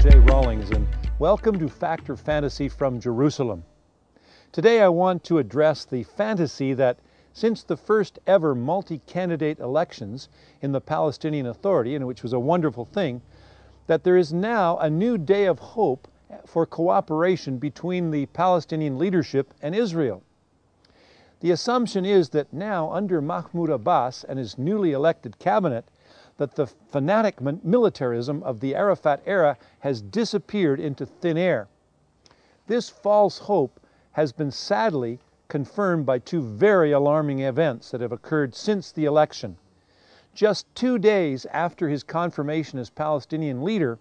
Jay Rawlings, and welcome to Fact or Fantasy from Jerusalem. Today I want to address the fantasy that since the first ever multi-candidate elections in the Palestinian Authority, and which was a wonderful thing, that there is now a new day of hope for cooperation between the Palestinian leadership and Israel. The assumption is that now, under Mahmoud Abbas and his newly elected cabinet, that the fanatic militarism of the Arafat era has disappeared into thin air. This false hope has been sadly confirmed by two very alarming events that have occurred since the election. Just 2 days after his confirmation as Palestinian leader,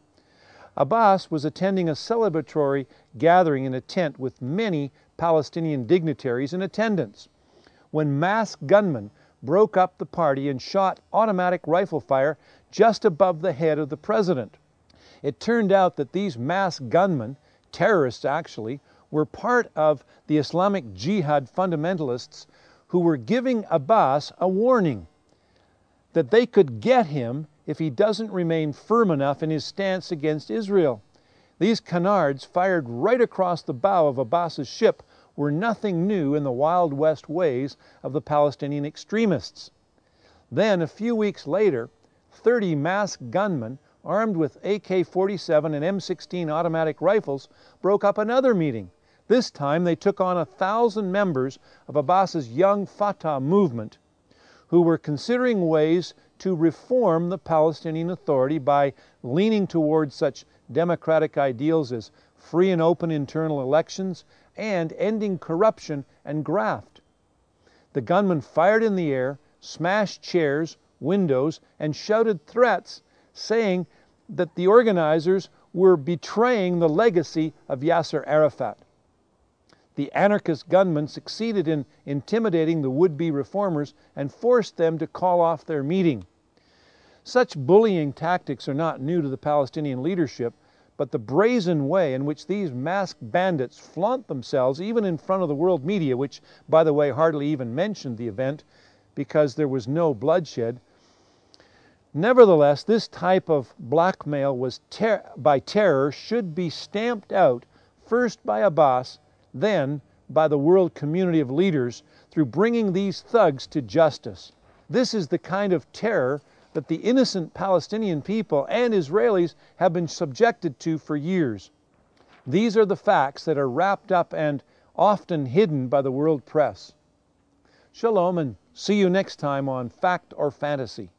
Abbas was attending a celebratory gathering in a tent with many Palestinian dignitaries in attendance, when masked gunmen broke up the party and shot automatic rifle fire just above the head of the president. It turned out that these masked gunmen, terrorists actually, were part of the Islamic Jihad fundamentalists who were giving Abbas a warning that they could get him if he doesn't remain firm enough in his stance against Israel. These canards, fired right across the bow of Abbas's ship, were nothing new in the Wild West ways of the Palestinian extremists. Then, a few weeks later, 30 masked gunmen armed with AK-47 and M16 automatic rifles broke up another meeting. This time they took on 1,000 members of Abbas's Young Fatah movement, who were considering ways to reform the Palestinian Authority by leaning towards such democratic ideals as free and open internal elections and ending corruption and graft. The gunmen fired in the air, smashed chairs, windows, and shouted threats, saying that the organizers were betraying the legacy of Yasser Arafat. The anarchist gunmen succeeded in intimidating the would-be reformers and forced them to call off their meeting. Such bullying tactics are not new to the Palestinian leadership, but the brazen way in which these masked bandits flaunt themselves, even in front of the world media, which, by the way, hardly even mentioned the event because there was no bloodshed. Nevertheless, this type of blackmail by terror should be stamped out first by Abbas, then by the world community of leaders through bringing these thugs to justice. This is the kind of terror that the innocent Palestinian people and Israelis have been subjected to for years. These are the facts that are wrapped up and often hidden by the world press. Shalom, and see you next time on Fact or Fantasy.